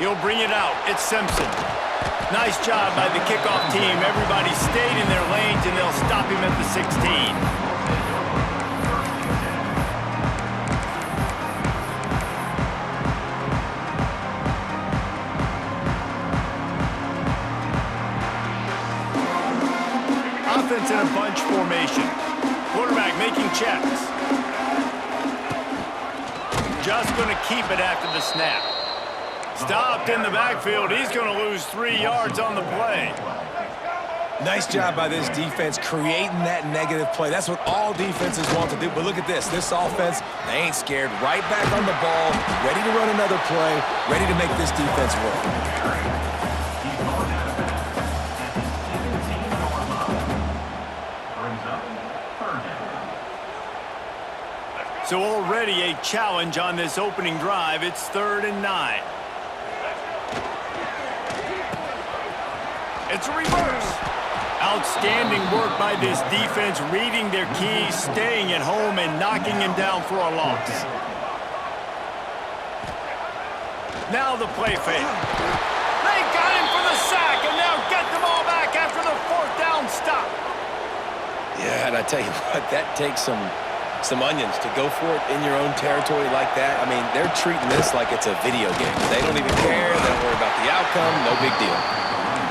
He'll bring it out. It's Simpson. Nice job by the kickoff team. Everybody stayed in their lanes, and they'll stop him at the 16. Offense in a bunch formation. Quarterback making checks. Just going to keep it after the snap. Stopped in the backfield. He's going to lose 3 yards on the play. Nice job by this defense creating that negative play. That's what all defenses want to do. But look at this. This offense, they ain't scared. Right back on the ball, ready to run another play, ready to make this defense work. So already a challenge on this opening drive. It's 3rd and 9. It's a reverse. Outstanding work by this defense, reading their keys, staying at home, and knocking him down for a loss. Now the play fake. They got him for the sack, and now get the ball back after the 4th down stop. Yeah, and I tell you what, that takes some onions to go for it in your own territory like that. I mean, they're treating this like it's a video game. They don't even care. They don't worry about the outcome. No big deal.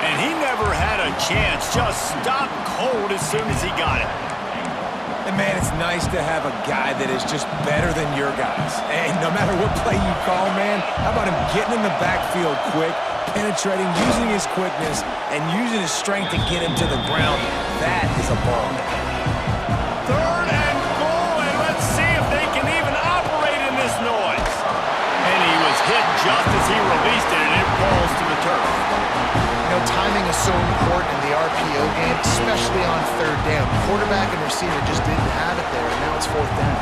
And he never had a chance. Just stopped cold as soon as he got it. And, man, it's nice to have a guy that is just better than your guys. And no matter what play you call, man, how about him getting in the backfield quick, penetrating, using his quickness, and using his strength to get him to the ground. That is a ball. 3rd and goal, and let's see if they can even operate in this noise. And he was hit just as he released it, and it falls to the turf. You know, timing is so important in the RPO game, especially on 3rd down. Quarterback and receiver just didn't have it there, and now it's 4th down.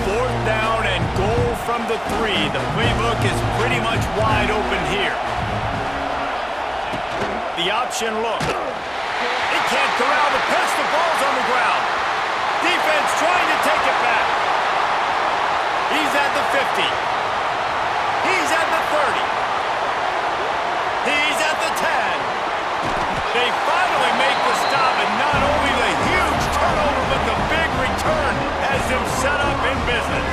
4th down and goal from the 3. The playbook is pretty much wide open here. The option look. He can't corral the pitch. The ball's on the ground. Defense trying to take it back. He's at the 50. He's at the 30. He's at the 10. They finally make the stop, and not only the huge turnover, but the big return has him set up in business.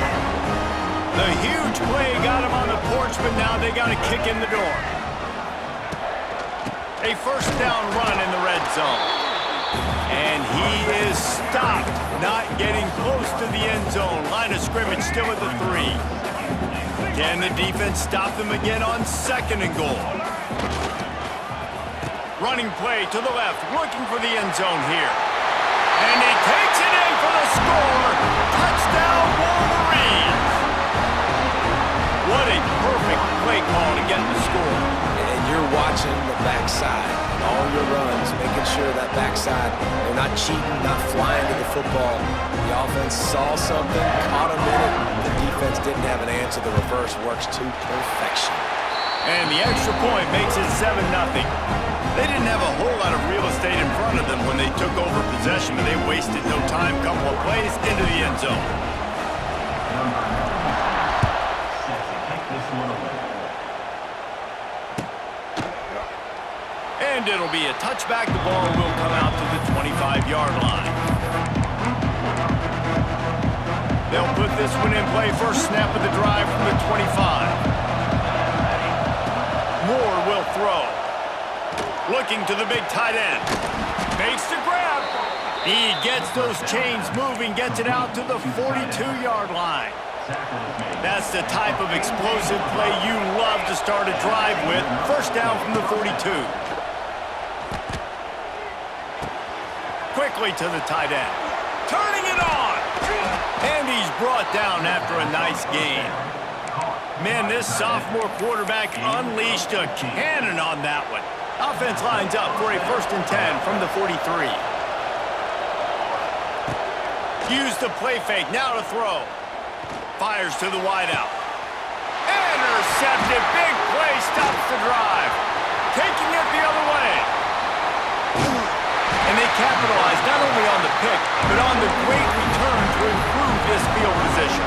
The huge play got him on the porch, but now they got to kick in the door. A 1st down run in the red zone. And he is stopped, not getting close to the end zone. Line of scrimmage still at the 3. Can the defense stop them again on 2nd and goal? Running play to the left, looking for the end zone here. And he takes it in for the score. Touchdown, Wolverines. What a perfect play call to get the score. And you're watching the backside and all your runs, making sure that backside, they're not cheating, not flying to the football. The offense saw something, caught him in it. The defense didn't have an answer. The reverse works to perfection. And the extra point makes it 7-0. They didn't have a whole lot of real estate in front of them when they took over possession, but they wasted no time. Couple of plays into the end zone. And it'll be a touchback. The ball will come out to the 25-yard line. They'll put this one in play. First snap of the drive from the 25. Moore will throw. Looking to the big tight end. Makes the grab. He gets those chains moving, gets it out to the 42-yard line. That's the type of explosive play you love to start a drive with. First down from the 42. Quickly to the tight end. Turning it on. And he's brought down after a nice gain. Man, this sophomore quarterback unleashed a cannon on that one. Offense lines up for a 1st and 10 from the 43. Use the play fake, now to throw. Fires to the wideout. Intercepted, big play, stops the drive. Taking it the other way. And they capitalize not only on the pick, but on the great return to improve this field position.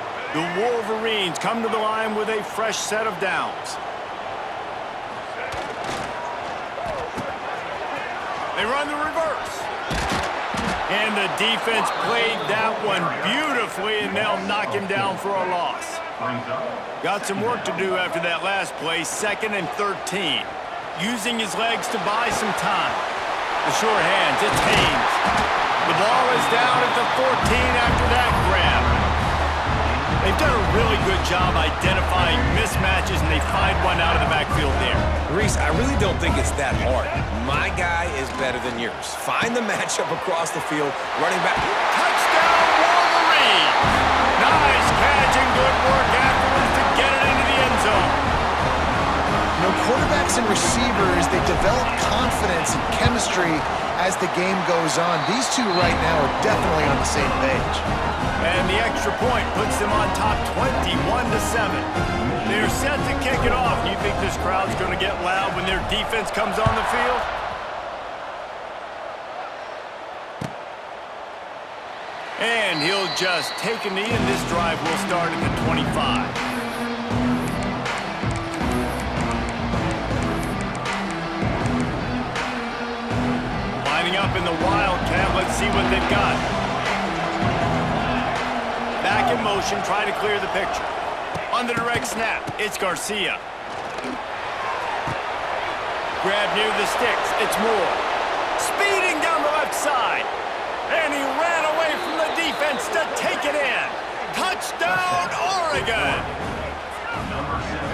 The Wolverines come to the line with a fresh set of downs. They run the reverse. And the defense played that one beautifully, and they'll knock him down for a loss. Got some work to do after that last play, 2nd and 13. Using his legs to buy some time. The short hands, it's Haynes. The ball is down at the 14 after that grab. They've done a really good job identifying mismatches, and they find one out of the backfield there. Reese, I really don't think it's that hard. My guy is better than yours. Find the matchup across the field, running back. Touchdown, Wolverine! Nice catch and good work afterwards to get it into the end zone. You know, quarterbacks and receivers, they develop confidence and chemistry as the game goes on. These two right now are definitely on the same page. And the extra point puts them on top 21-7. They're set to kick it off. You think this crowd's going to get loud when their defense comes on the field? And he'll just take a knee, and this drive will start at the 25. Lining up in the Wildcat, let's see what they've got. Back in motion, try to clear the picture. On the direct snap, it's Garcia. Grab near the sticks, it's Moore. Speeding down the left side. And he ran away from the defense to take it in. Touchdown, Oregon!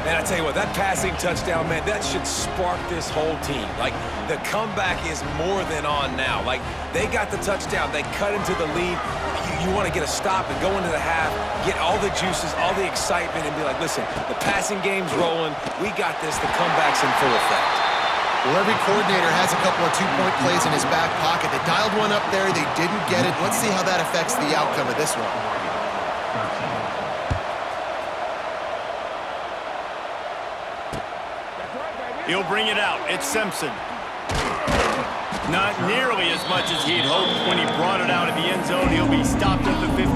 Man, I tell you what, that passing touchdown, man, that should spark this whole team. Like, the comeback is more than on now. Like, they got the touchdown. They cut into the lead. You want to get a stop and go into the half, get all the juices, all the excitement, and be like, listen, the passing game's rolling. We got this. The comeback's in full effect. Well, every coordinator has a couple of two-point plays in his back pocket. They dialed one up there. They didn't get it. Let's see how that affects the outcome of this one. He'll bring it out. It's Simpson. Not nearly as much as he'd hoped when he brought it out of the end zone. He'll be stopped at the 15.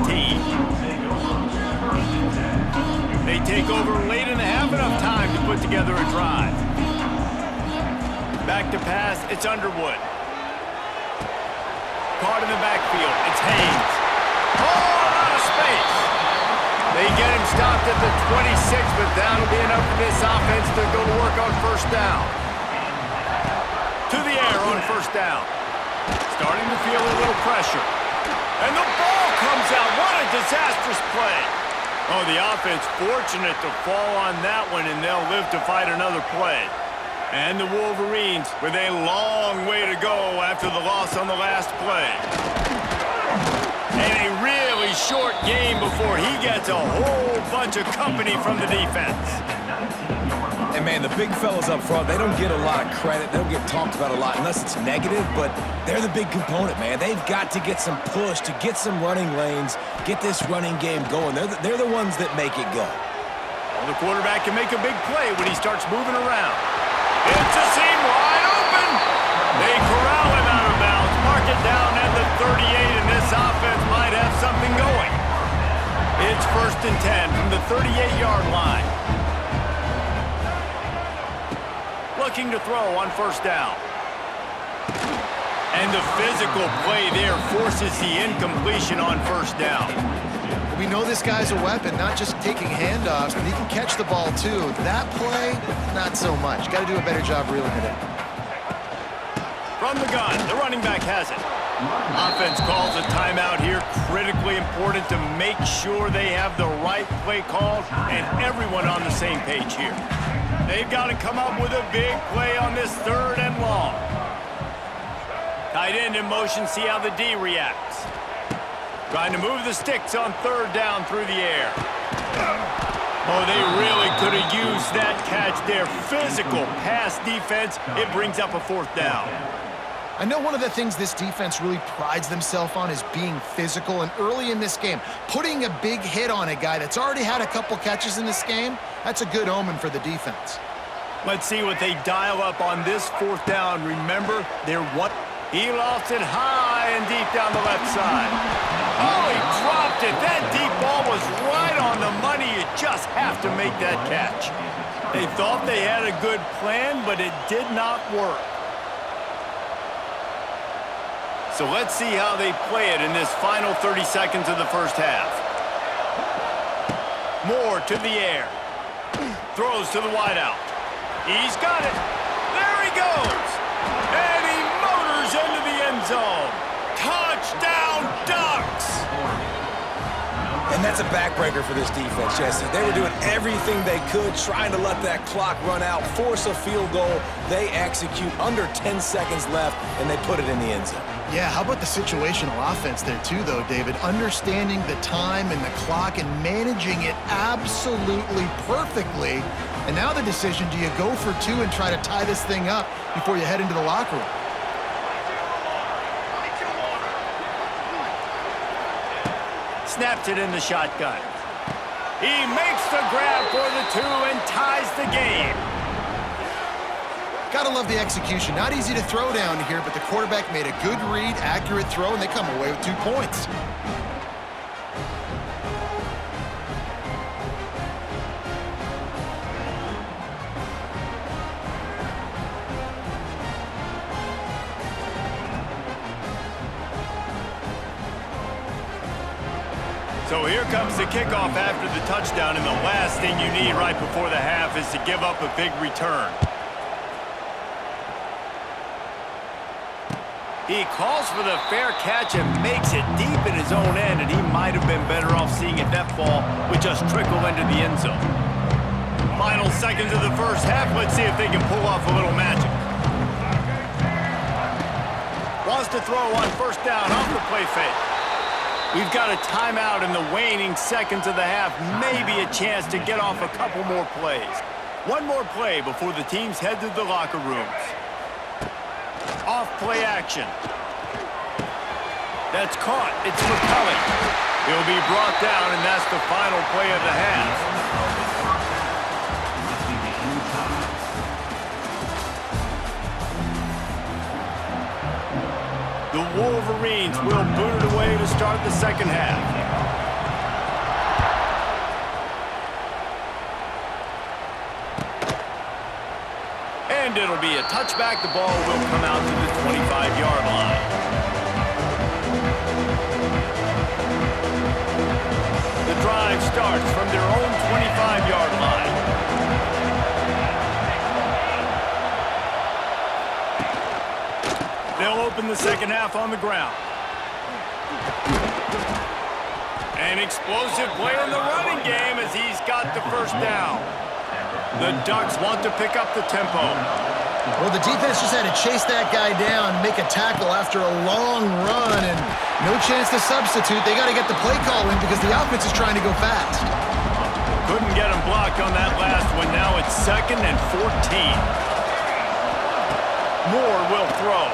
They take over late in the half, enough time to put together a drive. Back to pass, it's Underwood. Caught in the backfield, it's Haynes. Oh, out of space. They get him stopped at the 26, but that'll be enough for this offense to go to work on first down. To the air on first down. Starting to feel a little pressure. And the ball comes out. What a disastrous play. Oh, the offense fortunate to fall on that one, and they'll live to fight another play. And the Wolverines with a long way to go after the loss on the last play. And a really short game before he gets a whole bunch of company from the defense. And, man, the big fellas up front, they don't get a lot of credit. They don't get talked about a lot unless it's negative, but they're the big component, man. They've got to get some push, to get some running lanes, get this running game going. They're the ones that make it go. Well, the quarterback can make a big play when he starts moving around. It's a seam wide open. They corral him out of bounds, mark it down at the 38, and this offense might have something going. It's 1st and 10 from the 38-yard line. Looking to throw on first down. And the physical play there forces the incompletion on first down. We know this guy's a weapon, not just taking handoffs, but he can catch the ball too. That play, not so much. Got to do a better job reeling it in. From the gun, the running back has it. Offense calls a timeout here. Critically important to make sure they have the right play called and everyone on the same page here. They've got to come up with a big play on this 3rd and long. Tight end in motion, see how the D reacts. Trying to move the sticks on 3rd down through the air. Oh, they really could have used that catch there. Physical pass defense. It brings up a 4th down. I know one of the things this defense really prides themselves on is being physical, and early in this game, putting a big hit on a guy that's already had a couple catches in this game, that's a good omen for the defense. Let's see what they dial up on this 4th down. Remember, they're one. He lost it high and deep down the left side. Oh, he dropped it. That deep ball was right on the money. You just have to make that catch. They thought they had a good plan, but it did not work. So let's see how they play it in this final 30 seconds of the first half. Moore to the air. Throws to the wideout. He's got it. There he goes. And he motors into the end zone. Touchdown, Ducks! And that's a backbreaker for this defense, Jesse. They were doing everything they could, trying to let that clock run out, force a field goal. They execute under 10 seconds left, and they put it in the end zone. Yeah, how about the situational offense there too, though, David? Understanding the time and the clock and managing it absolutely perfectly. And now the decision, do you go for two and try to tie this thing up before you head into the locker room? Snaps it in the shotgun. He makes the grab for the two and ties the game. Gotta love the execution. Not easy to throw down here, but the quarterback made a good read, accurate throw, and they come away with 2 points. So here comes the kickoff after the touchdown, and the last thing you need right before the half is to give up a big return. He calls for the fair catch and makes it deep in his own end, and he might have been better off seeing if that ball would just trickle into the end zone. Final seconds of the first half. Let's see if they can pull off a little magic. Wants to throw on first down off the play fake. We've got a timeout in the waning seconds of the half. Maybe a chance to get off a couple more plays. One more play before the teams head to the locker rooms. Off play action. That's caught. It's McCulley. He'll be brought down, and that's the final play of the half. The Wolverines will boot it away to start the second half. And it'll be a touchback. The ball will come out to the 25-yard line. The drive starts from their own 25-yard line. They'll open the second half on the ground. An explosive play in the running game as he's got the first down. The Ducks want to pick up the tempo. Well, the defense just had to chase that guy down, make a tackle after a long run, and no chance to substitute. They got to get the play call in because the offense is trying to go fast. Couldn't get him blocked on that last one. Now it's 2nd and 14. Moore will throw.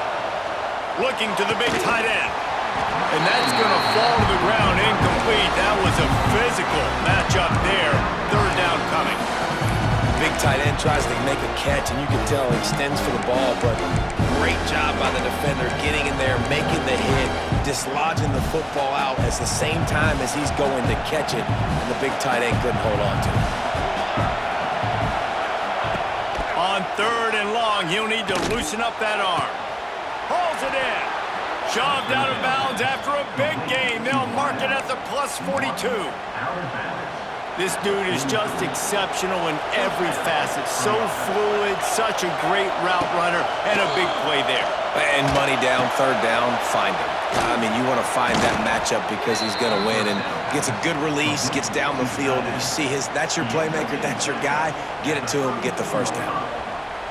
Looking to the big tight end. And that's going to fall to the ground incomplete. That was a physical matchup there. Third down coming. Big tight end tries to make a catch, and you can tell he extends for the ball, but great job by the defender getting in there, making the hit, dislodging the football out at the same time as he's going to catch it, and the big tight end couldn't hold on to it. On 3rd and long, he'll need to loosen up that arm. Hauls it in. Shoved out of bounds after a big gain. They'll mark it at the plus 42. This dude is just exceptional in every facet. So fluid, such a great route runner, and a big play there. And money down, 3rd down, find him. I mean, you want to find that matchup because he's going to win, and gets a good release, gets down the field, and you see that's your playmaker, that's your guy. Get it to him, get the first down.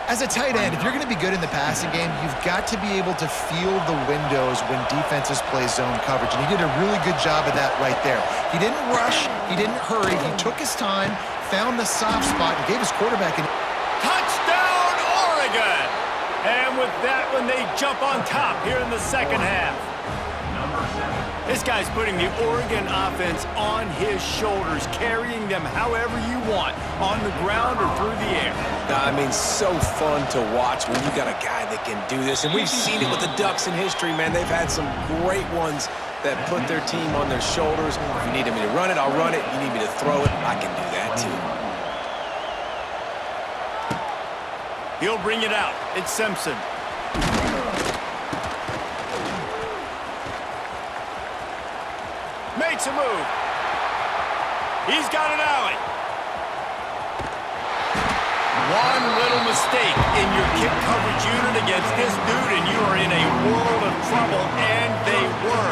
As a tight end, if you're going to be good in the passing game, you've got to be able to feel the windows when defenses play zone coverage, and he did a really good job of that right there. He didn't rush, he didn't hurry, he took his time, found the soft spot, and gave his quarterback an... Touchdown, Oregon! And with that one, they jump on top here in the second half. This guy's putting the Oregon offense on his shoulders, carrying them however you want, on the ground or through the air. I mean, so fun to watch when you got a guy that can do this. And we've seen it with the Ducks in history, man. They've had some great ones that put their team on their shoulders. If you need me to run it, I'll run it. You need me to throw it, I can do that too. He'll bring it out. It's Simpson. Makes a move. He's got an alley. One little mistake in your kick coverage unit against this dude, and you are in a world of trouble, and they were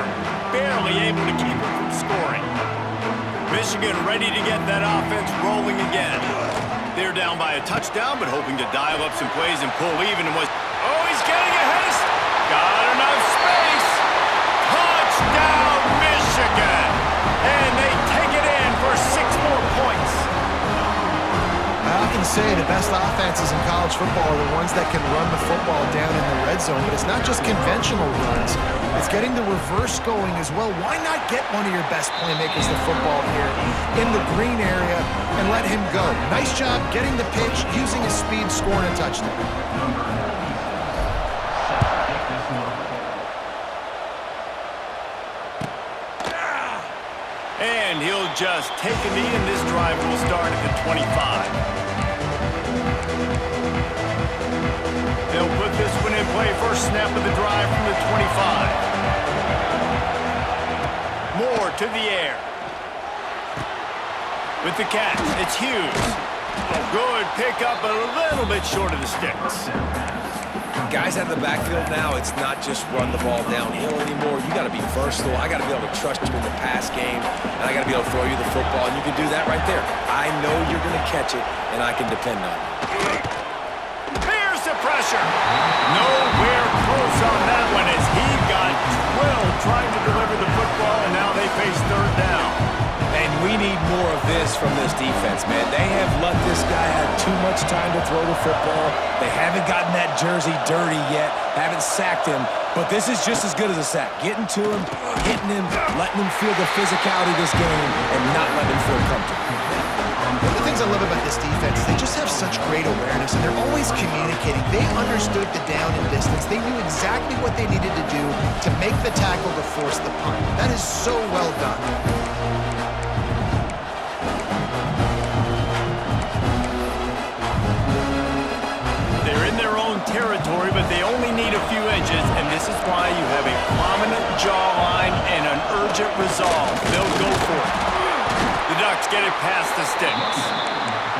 barely able to keep him from scoring. Michigan ready to get that offense rolling again. They're down by a touchdown, but hoping to dial up some plays and pull even. And was, oh, he's getting ahead. Got enough space. Touchdown, Michigan. And they take it in for 6 more points. I often say the best offenses in college football are the ones that can run the football down in the red zone, but it's not just conventional runs. It's getting the reverse going as well. Why not get one of your best playmakers the football here in the green area and let him go? Nice job getting the pitch, using his speed, scoring a touchdown. And he'll just take a knee, and this drive will start at the 25. They'll put this one in play. First snap of the drive from the 25. Moore to the air. With the catch, it's Hughes. Good pickup, a little bit short of the sticks. Guys out of the backfield now, it's not just run the ball downhill anymore. You got to be versatile. I got to be able to trust you in the pass game, and I got to be able to throw you the football, and you can do that right there. I know you're going to catch it, and I can depend on it. Here's the pressure. Nowhere close on that one as he got drilled trying to deliver the football, and now they face third down. And we need more of this from this defense, man. They have let this guy have too much time to throw the football. They haven't gotten that jersey dirty yet, haven't sacked him, but this is just as good as a sack. Getting to him, hitting him, letting him feel the physicality of this game, and not letting him feel comfortable. One of the things I love about this defense is they just have such great awareness, and they're always communicating. They understood the down and distance. They knew exactly what they needed to do to make the tackle to force the punt. That is so well done. Territory, but they only need a few inches, and this is why you have a prominent jawline and an urgent resolve. They'll go for it. The Ducks get it past the sticks.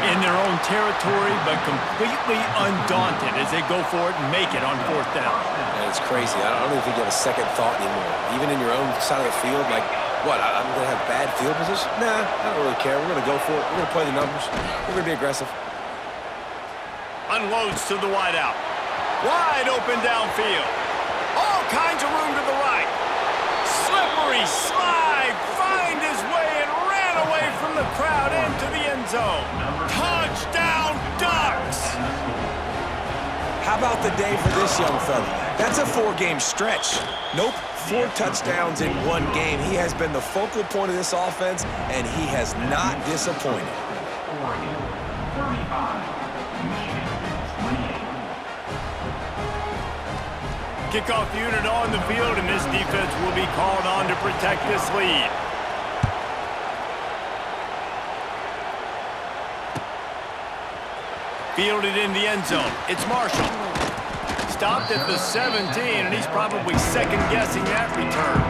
In their own territory, but completely undaunted as they go for it and make it on 4th down. Man, it's crazy. I don't even think you have a second thought anymore. Even in your own side of the field, like, what, I'm going to have bad field position? Nah, I don't really care. We're going to go for it. We're going to play the numbers. We're going to be aggressive. Unloads to the wideout. Wide open downfield. All kinds of room to the right. Slippery slide. Find his way and ran away from the crowd into the end zone. Touchdown, Ducks! How about the day for this young fella? That's a 4-game stretch. Nope, 4 touchdowns in 1 game. He has been the focal point of this offense, and he has not disappointed. Oregon, 35. Michigan, 28. Kickoff unit on the field, and this defense will be called on to protect this lead. Fielded in the end zone. It's Marshall. Stopped at the 17, and he's probably second-guessing that return.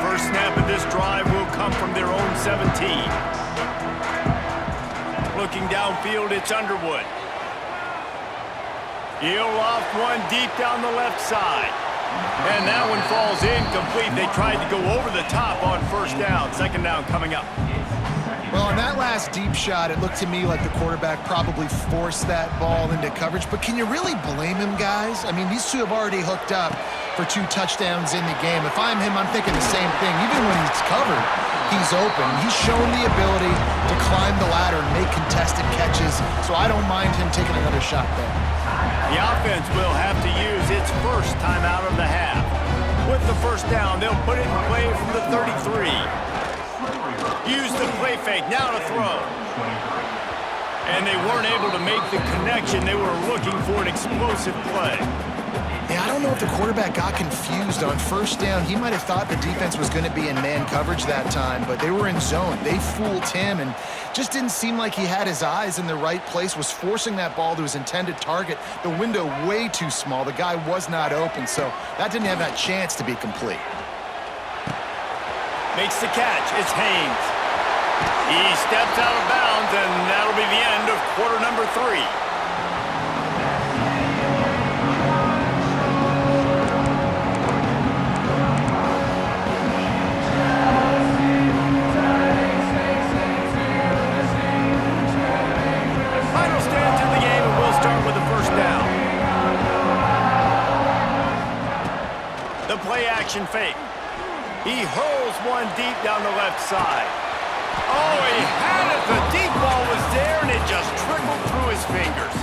First snap of this drive will come from their own 17. Looking downfield, it's Underwood. He'll loft one deep down the left side. And that one falls incomplete. They tried to go over the top on 1st down. 2nd down coming up. Well, on that last deep shot, it looked to me like the quarterback probably forced that ball into coverage. But can you really blame him, guys? I mean, these two have already hooked up for 2 touchdowns in the game. If I'm him, I'm thinking the same thing. Even when he's covered, he's open. He's shown the ability to climb the ladder and make contested catches, so I don't mind him taking another shot there. The offense will have to use its first time out of the half. With the 1st down, they'll put it in play from the 33. Use the play fake, now to throw. And they weren't able to make the connection. They were looking for an explosive play. Yeah, I don't know if the quarterback got confused on first down. He might have thought the defense was going to be in man coverage that time, but they were in zone. They fooled him and just didn't seem like he had his eyes in the right place, was forcing that ball to his intended target. The window way too small. The guy was not open, so that didn't have that chance to be complete. Makes the catch. It's Haynes. He steps out of bounds, and that'll be the end of quarter number 3. Final stats in the game, and we'll start with the first down. The play action fake. He hurls one deep down the left side. Oh, he had it. The deep ball was there, and it just trickled through his fingers.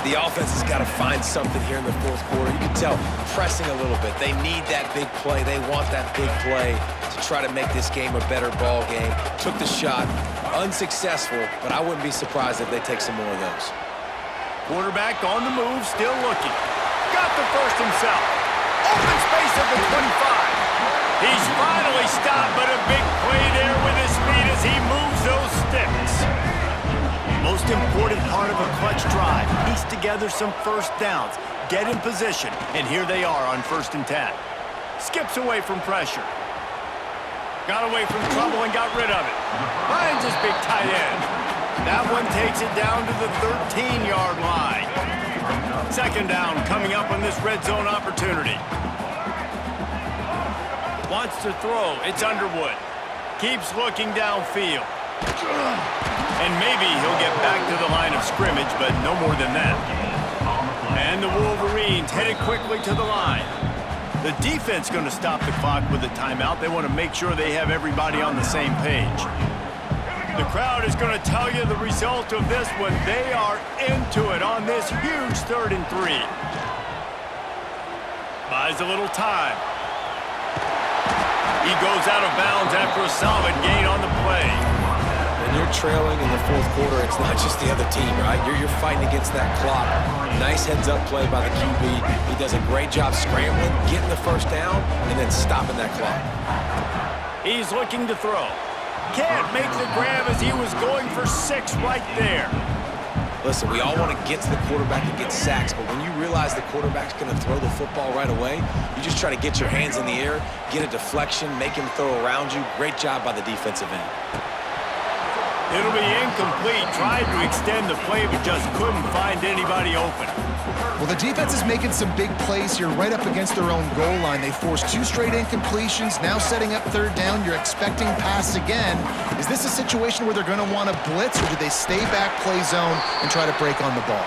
The offense has got to find something here in the fourth quarter. You can tell pressing a little bit. They need that big play. They want that big play to try to make this game a better ball game. Took the shot. Unsuccessful, but I wouldn't be surprised if they take some more of those. Quarterback on the move, still looking. Got the first himself. Open space at the 25. He's finally stopped, but a big play there with his feet as he moves those sticks. Most important part of a clutch drive, piece together some first downs, get in position, and here they are on 1st and 10. Skips away from pressure. Got away from trouble and got rid of it. Finds his big tight end. That one takes it down to the 13-yard line. 2nd down coming up on this red zone opportunity. Wants to throw. It's Underwood. Keeps looking downfield. And maybe he'll get back to the line of scrimmage, but no more than that. And the Wolverines headed quickly to the line. The defense going to stop the clock with a timeout. They want to make sure they have everybody on the same page. The crowd is going to tell you the result of this one. They are into it on this huge 3rd and 3. Buys a little time. He goes out of bounds after a solid gain on the play. When you're trailing in the fourth quarter, it's not just the other team, right? You're fighting against that clock. Nice heads-up play by the QB. He does a great job scrambling, getting the first down, and then stopping that clock. He's looking to throw. Can't make the grab as he was going for 6 right there. Listen, we all want to get to the quarterback and get sacks, but when you realize the quarterback's going to throw the football right away, you just try to get your hands in the air, get a deflection, make him throw around you. Great job by the defensive end. It'll be incomplete. Tried to extend the play, but just couldn't find anybody open. Well, the defense is making some big plays here right up against their own goal line. They forced 2 straight incompletions, now setting up 3rd down. You're expecting pass again. Is this a situation where they're going to want to blitz, or do they stay back, play zone, and try to break on the ball?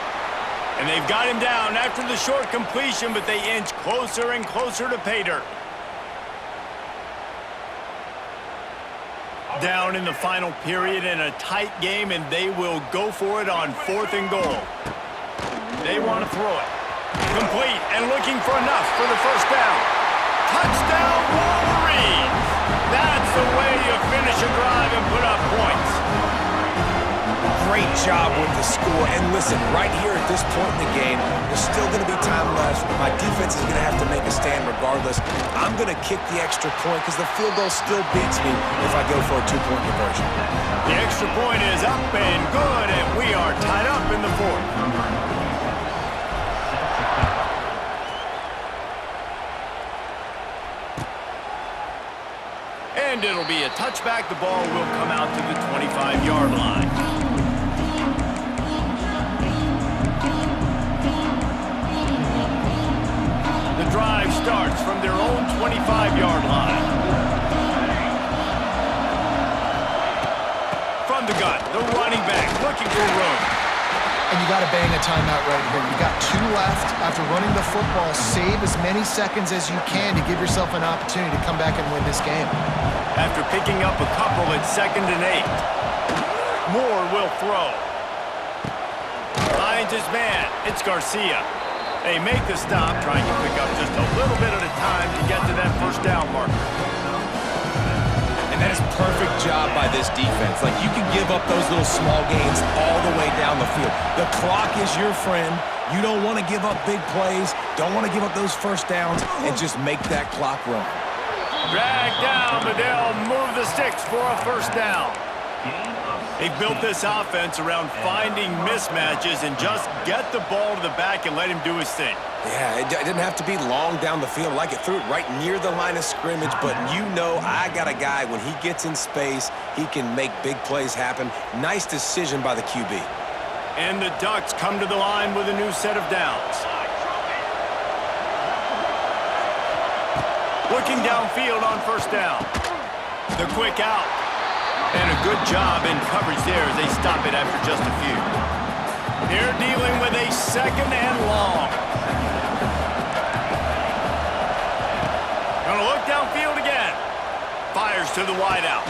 And they've got him down after the short completion, but they inch closer and closer to pay dirt. Down in the final period in a tight game, and they will go for it on 4th and goal. They want to throw it. Complete and looking for enough for the first down. Touchdown, Wolverines! That's the way you finish a drive and put up points. Great job with the score. And listen, right here at this point in the game, there's still going to be time left. My defense is going to have to make a stand regardless. I'm going to kick the extra point because the field goal still beats me if I go for a 2-point conversion. The extra point is up and good, and we are tied up in the 4th. And it'll be a touchback. The ball will come out to the 25-yard line. The drive starts from their own 25-yard line. From the gun, the running back looking for room. And you got to bang a timeout right here. You got 2 left. After running the football, save as many seconds as you can to give yourself an opportunity to come back and win this game. After picking up a couple at 2nd and 8. Moore will throw. Finds his man. It's Garcia. They make the stop, trying to pick up just a little bit at a time to get to that first down marker. And that is perfect job by this defense. Like, you can give up those little small gains all the way down the field. The clock is your friend. You don't want to give up big plays, don't want to give up those first downs, and just make that clock run. Drag down, but they'll move the sticks for a first down. They built this offense around finding mismatches and just get the ball to the back and let him do his thing. Yeah, it didn't have to be long down the field. Like, it threw it right near the line of scrimmage, but you know I got a guy, when he gets in space, he can make big plays happen. Nice decision by the QB. And the Ducks come to the line with a new set of downs. Looking downfield on first down. The quick out. And a good job in coverage there as they stop it after just a few. They're dealing with a second and long. Gonna look downfield again. Fires to the wideout.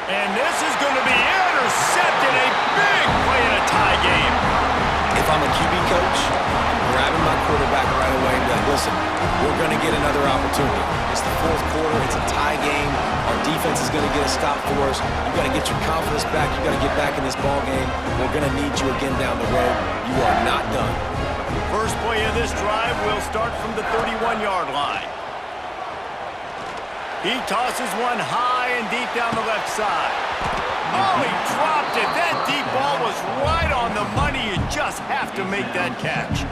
And this is going to be intercepted. A big play in a tie game. If I'm a QB coach, I'm grabbing my quarterback right away and be like, listen, we're going to get another opportunity. It's the fourth quarter. It's a tie game. Our defense is going to get a stop for us. You got to get your confidence back. You got to get back in this ball game. We're going to need you again down the road. You are not done. First play of this drive will start from the 31-yard line. He tosses one high and deep down the left side. Oh, he dropped it. That deep ball was right on the money. You just have to make that catch.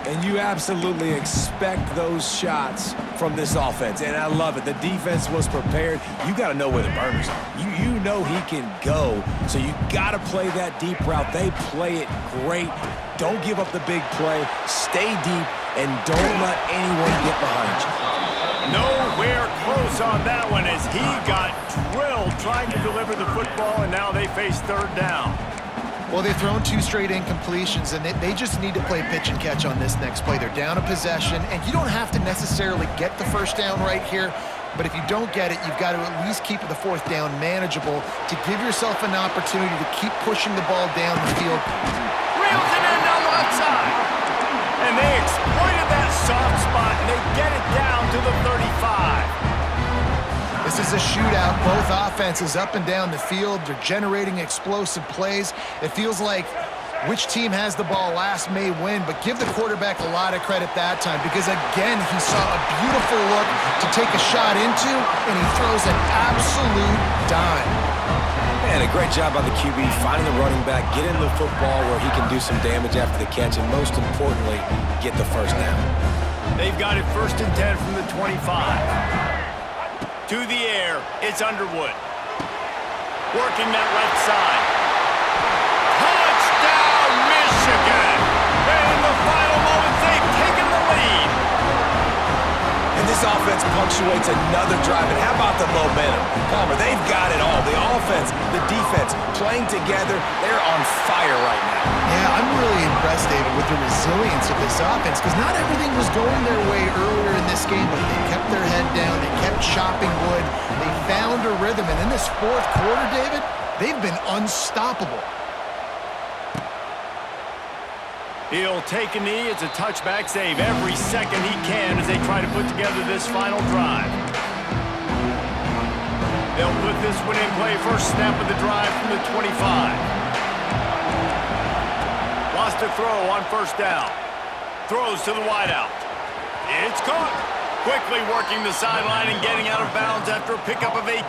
And you absolutely expect those shots from this offense, and I love it. The defense was prepared. You got to know where the burners are. You know he can go, so you got to play that deep route. They play it great. Don't give up the big play. Stay deep, and don't let anyone get behind you. Nowhere close on that one as he got drilled trying to deliver the football, and now they face third down. Well, they've thrown 2 straight incompletions, and they just need to play pitch and catch on this next play. They're down a possession, and you don't have to necessarily get the first down right here, but if you don't get it, you've got to at least keep the fourth down manageable to give yourself an opportunity to keep pushing the ball down the field. Reels it in down the left side. And they exploited that soft spot, and they get it down to the 35. This is a shootout. Both offenses up and down the field. They're generating explosive plays. It feels like which team has the ball last may win, but give the quarterback a lot of credit that time because, again, he saw a beautiful look to take a shot into, and he throws an absolute dime. Man, a great job by the QB, finding the running back, getting the football where he can do some damage after the catch, and most importantly, get the first down. They've got it 1st and 10 from the 25. To the air, it's Underwood. Working that left side. Touchdown, Michigan! And in the final moments, they've taken the lead. And this offense punctuates another drive. And how about the momentum? Palmer, they've got it all. The offense, the defense, playing together. They're on fire right now. Yeah, I'm really impressed, David, with the resilience of this offense because not everything was going their way earlier in this game, but they kept their head down. They kept chopping wood. They found a rhythm. And in this fourth quarter, David, they've been unstoppable. He'll take a knee. It's a touchback save every second he can as they try to put together this final drive. They'll put this one in play. First snap of the drive from the 25. Lost a throw on first down. Throws to the wideout. It's caught. Quickly working the sideline and getting out of bounds after a pickup of 18.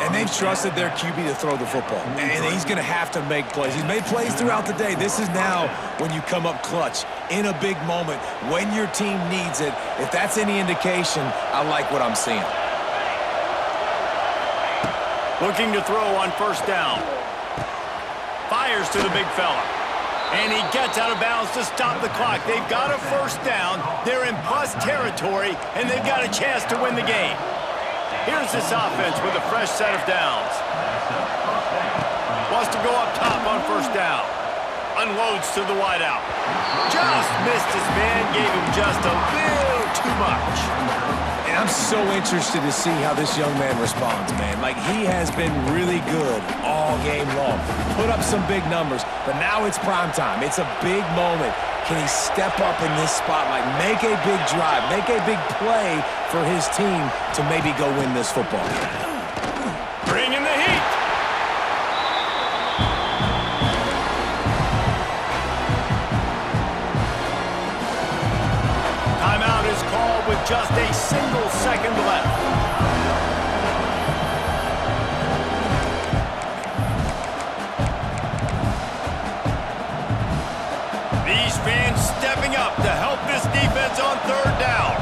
And they've trusted their QB to throw the football. And he's going to have to make plays. He's made plays throughout the day. This is now when you come up clutch in a big moment when your team needs it. If that's any indication, I like what I'm seeing. Looking to throw on first down. Fires to the big fella. And he gets out of bounds to stop the clock. They've got a first down. They're in plus territory, and they've got a chance to win the game. Here's this offense with a fresh set of downs. Wants to go up top on first down. Unloads to the wideout. Just missed his man, gave him just a little too much. And I'm so interested to see how this young man responds, man. Like, he has been really good all game long. Put up some big numbers, but now it's prime time. It's a big moment. Can he step up in this spotlight, make a big drive, make a big play for his team to maybe go win this football game? Bring in the heat. Timeout is called with just a single second left. These fans stepping up to help this defense on third down.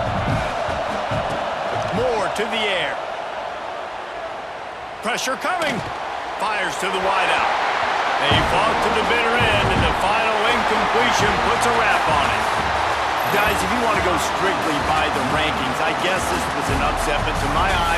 Moore to the air. Pressure coming. Fires to the wideout. They fought to the bitter end, and the final incompletion puts a wrap on it. Guys, if you want to go strictly by the rankings, I guess this was an upset, but to my eye,